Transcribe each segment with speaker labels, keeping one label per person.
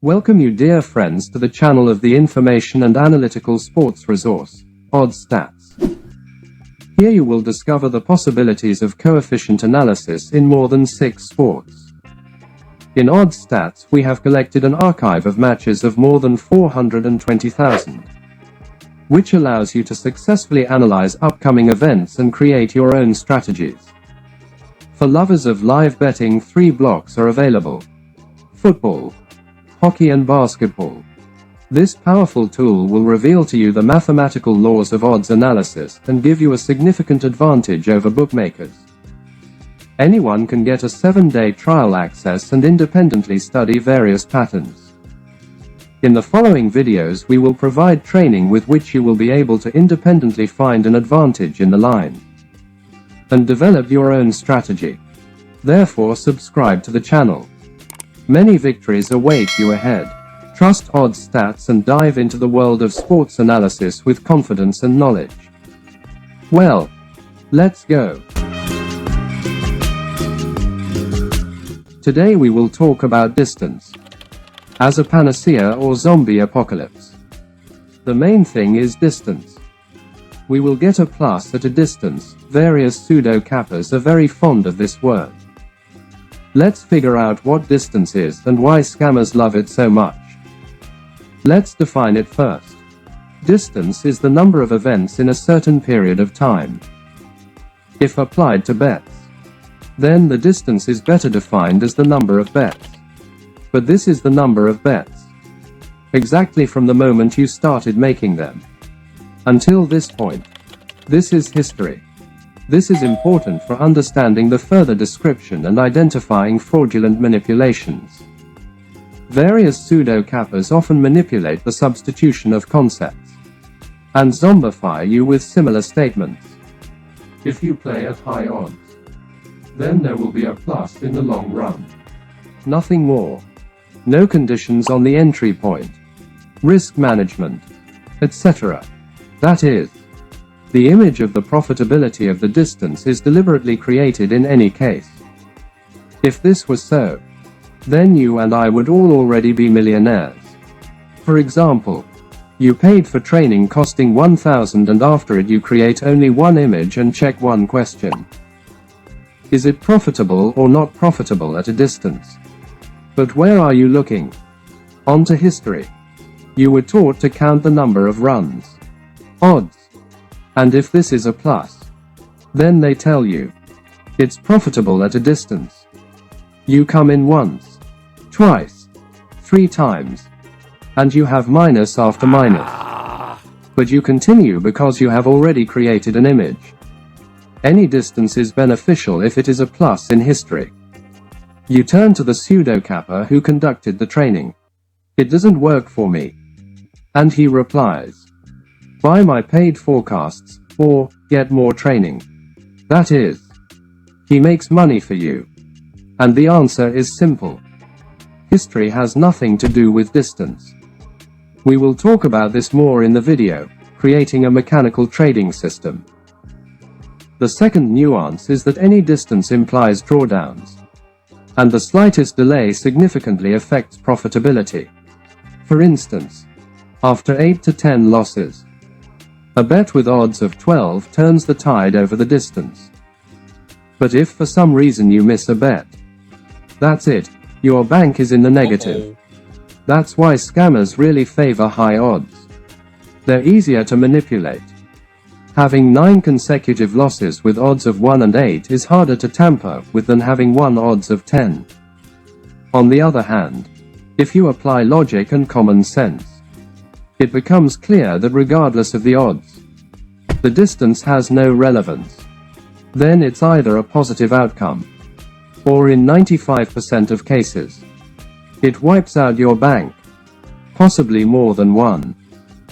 Speaker 1: Welcome you dear friends to the channel of the information and analytical sports resource, Odds Stats. Here you will discover the possibilities of coefficient analysis in more than 6 sports. In Odds Stats we have collected an archive of matches of more than 420,000, which allows you to successfully analyze upcoming events and create your own strategies. For lovers of live betting, 3 blocks are available: football, hockey and basketball. This powerful tool will reveal to you the mathematical laws of odds analysis and give you a significant advantage over bookmakers. Anyone can get a 7-day trial access and independently study various patterns. In the following videos we will provide training with which you will be able to independently find an advantage in the line and develop your own strategy. Therefore subscribe to the channel. Many victories await you ahead. Trust Odds Stats and dive into the world of sports analysis with confidence and knowledge. Well, let's go. Today we will talk about distance as a panacea or zombie apocalypse. The main thing is distance. We will get a plus at a distance. Various pseudo-cappers are very fond of this word. Let's figure out what distance is and why scammers love it so much. Let's define it first. Distance is the number of events in a certain period of time. If applied to bets, then the distance is better defined as the number of bets. But this is the number of bets exactly from the moment you started making them until this point. This is history. This is important for understanding the further description and identifying fraudulent manipulations. Various pseudo-cappers often manipulate the substitution of concepts and zombify you with similar statements. If you play at high odds, then there will be a plus in the long run. Nothing more. No conditions on the entry point, risk management, etc. That is, the image of the profitability of the distance is deliberately created in any case. If this was so, then you and I would all already be millionaires. For example, you paid for training costing 1,000 and after it you create only one image and check one question. Is it profitable or not profitable at a distance? But where are you looking? Onto history. You were taught to count the number of runs, odds, and if this is a plus, then they tell you it's profitable at a distance. You come in once, twice, 3 times, and you have minus after minus. But you continue because you have already created an image. Any distance is beneficial if it is a plus in history. You turn to the pseudo-capper who conducted the training. It doesn't work for me. And he replies, buy my paid forecasts, or get more training. That is, he makes money for you. And the answer is simple. History has nothing to do with distance. We will talk about this more in the video, creating a mechanical trading system. The second nuance is that any distance implies drawdowns, and the slightest delay significantly affects profitability. For instance, after 8 to 10 losses, a bet with odds of 12 turns the tide over the distance. But if for some reason you miss a bet, that's it, your bank is in the negative. That's why scammers really favor high odds. They're easier to manipulate. Having 9 consecutive losses with odds of 1 and 8 is harder to tamper with than having 1 odds of 10. On the other hand, if you apply logic and common sense, it becomes clear that regardless of the odds, the distance has no relevance. Then it's either a positive outcome, or in 95% of cases, it wipes out your bank, possibly more than one.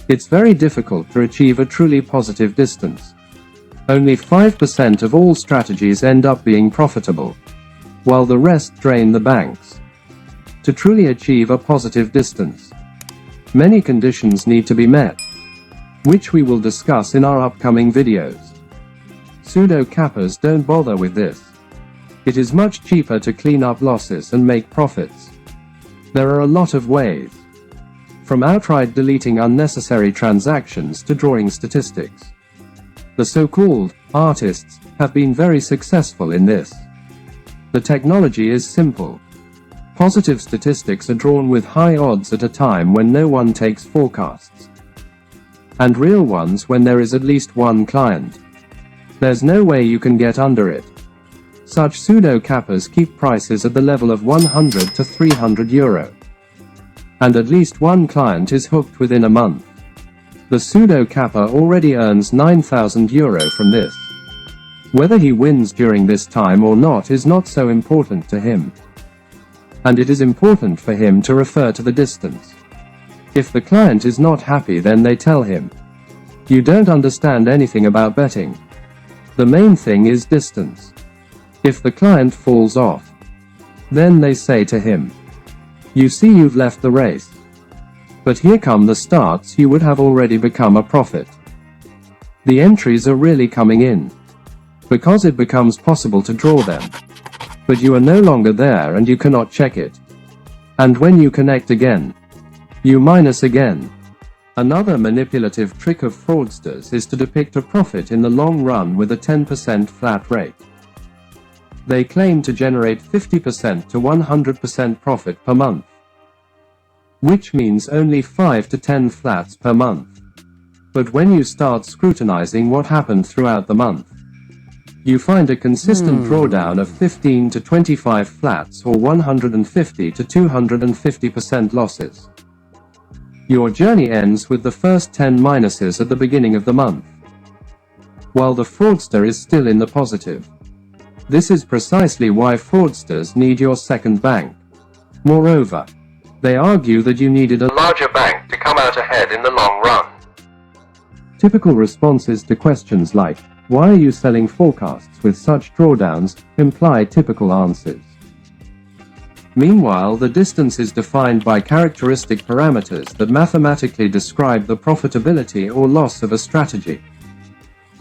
Speaker 1: It's very difficult to achieve a truly positive distance. Only 5% of all strategies end up being profitable, while the rest drain the banks. To truly achieve a positive distance, many conditions need to be met, which we will discuss in our upcoming videos. Pseudo-cappers don't bother with this. It is much cheaper to clean up losses and make profits. There are a lot of ways, from outright deleting unnecessary transactions to drawing statistics. The so-called artists have been very successful in this. The technology is simple. Positive statistics are drawn with high odds at a time when no one takes forecasts, and real ones when there is at least one client. There's no way you can get under it. Such pseudo-cappers keep prices at the level of 100 to 300 euro. And at least one client is hooked within a month. The pseudo-capper already earns 9,000 euro from this. Whether he wins during this time or not is not so important to him. And it is important for him to refer to the distance. If the client is not happy, then they tell him, "You don't understand anything about betting. The main thing is distance." If the client falls off, then they say to him, "You see, you've left the race. But here come the starts, you would have already become a profit." The entries are really coming in, because it becomes possible to draw them. But you are no longer there and you cannot check it. And when you connect again, you minus again. Another manipulative trick of fraudsters is to depict a profit in the long run with a 10% flat rate. They claim to generate 50% to 100% profit per month, which means only 5 to 10 flats per month. But when you start scrutinizing what happened throughout the month, you find a consistent drawdown of 15 to 25 flats or 150 to 250% losses. Your journey ends with the first 10 minuses at the beginning of the month, while the fraudster is still in the positive. This is precisely why fraudsters need your second bank. Moreover, they argue that you needed a larger bank to come out ahead in the long run. Typical responses to questions like, "Why are you selling forecasts with such drawdowns?" imply typical answers. Meanwhile, the distance is defined by characteristic parameters that mathematically describe the profitability or loss of a strategy,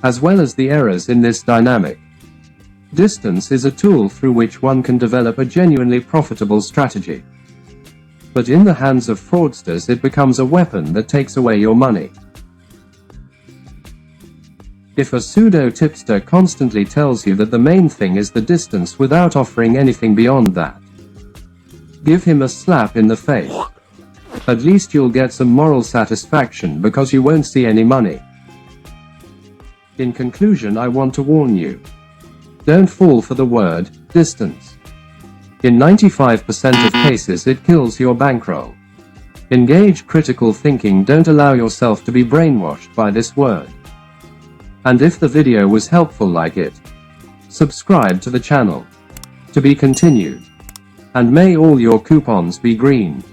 Speaker 1: as well as the errors in this dynamic. Distance is a tool through which one can develop a genuinely profitable strategy. But in the hands of fraudsters, it becomes a weapon that takes away your money. If a pseudo-tipster constantly tells you that the main thing is the distance without offering anything beyond that, give him a slap in the face. At least you'll get some moral satisfaction because you won't see any money. In conclusion, I want to warn you. Don't fall for the word distance. In 95% of cases, it kills your bankroll. Engage critical thinking. Don't allow yourself to be brainwashed by this word. And if the video was helpful, like it, subscribe to the channel. To be continued. And may all your coupons be green.